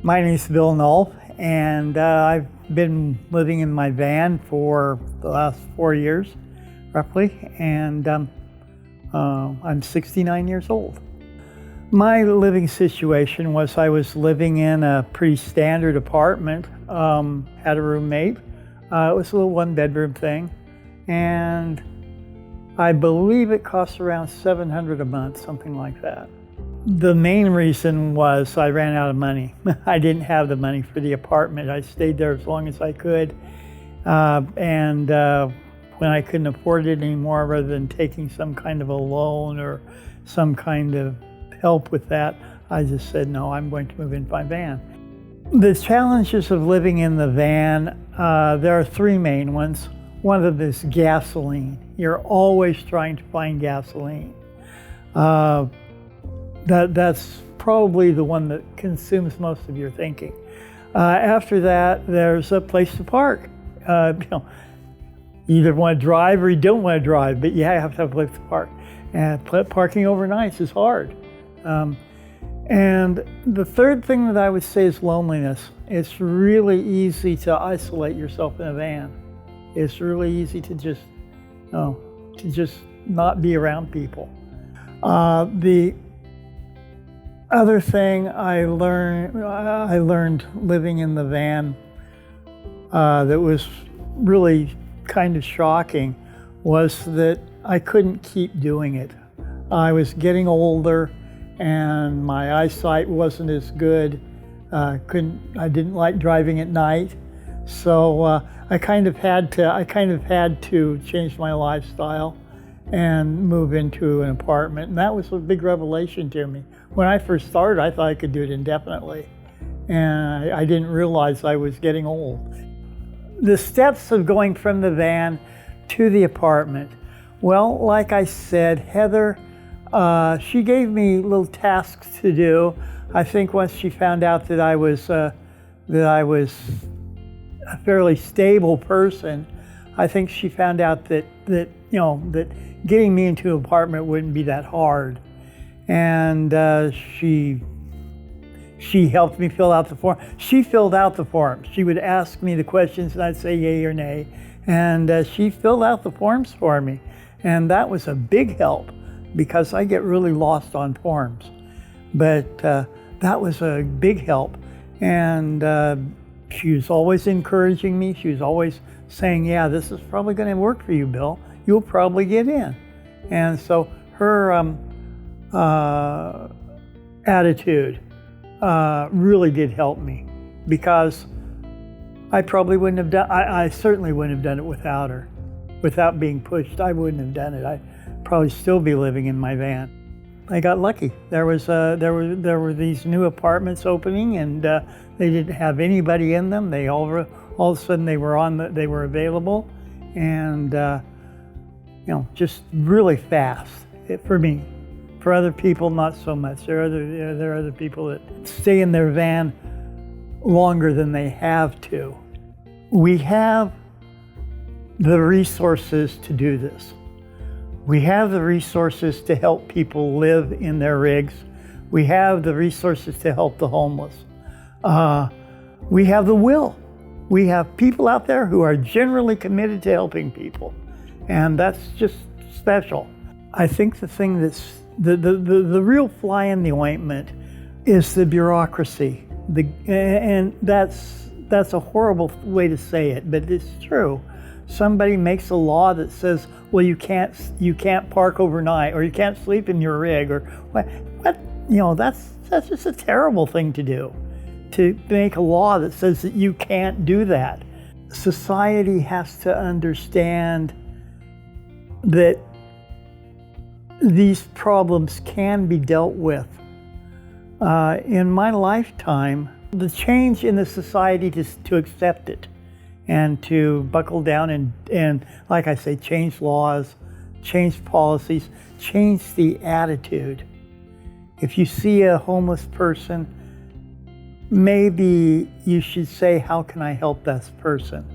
My name is Bill Nulf, and I've been living in my van for the last 4 years, roughly, and I'm 69 years old. My living situation was I was living in a pretty standard apartment, had a roommate. It was a little one-bedroom thing, and I believe it cost around $700 a month, something like that. The main reason was I ran out of money. I didn't have the money for the apartment. I stayed there as long as I could. And when I couldn't afford it anymore, rather than taking some kind of a loan or some kind of help with that, I just said, no, I'm going to move in my van. The challenges of living in the van, there are three main ones. One of them is gasoline. You're always trying to find gasoline. That's probably the one that consumes most of your thinking. After that, there's a place to park. You either want to drive or you don't want to drive, but you have to have a place to park. And parking overnight is hard. And the third thing that I would say is loneliness. It's really easy to isolate yourself in a van. It's really easy to just not be around people. The other thing I learned living in the van that was really kind of shocking was that I couldn't keep doing it. I was getting older and my eyesight wasn't as good. I didn't like driving at night, so I kind of had to change my lifestyle and move into an apartment, and that was a big revelation to me. When I first started, I thought I could do it indefinitely, and I didn't realize I was getting old. The steps of going from the van to the apartment. Well, like I said, Heather, she gave me little tasks to do. I think once she found out that I was a fairly stable person, I think she found out that getting me into an apartment wouldn't be that hard. And she helped me fill out the form. She filled out the forms. She would ask me the questions and I'd say yay or nay. And she filled out the forms for me. And that was a big help because I get really lost on forms. But that was a big help. And she was always encouraging me. She was always saying, yeah, this is probably going to work for you, Bill. You'll probably get in. And so her attitude really did help me, because I probably wouldn't have done, I certainly wouldn't have done it without her. Without being pushed, I wouldn't have done it. I'd probably still be living in my van. I got lucky. There were these new apartments opening, and they didn't have anybody in them. They all of a sudden they were available, and just really fast for me. For other people, not so much. There are other people that stay in their van longer than they have to. We have the resources to do this. We have the resources to help people live in their rigs. We have the resources to help the homeless. We have the will. We have people out there who are generally committed to helping people. And that's just special. I think the thing that's the real fly in the ointment is the bureaucracy. And that's a horrible way to say it, but it's true. Somebody makes a law that says, well, you can't park overnight, or you can't sleep in your rig, or what? That's just a terrible thing to do. To make a law that says that you can't do that. Society has to understand that these problems can be dealt with. In my lifetime, the change in the society to accept it and to buckle down and like I say, change laws, change policies, change the attitude. If you see a homeless person, maybe you should say, how can I help this person?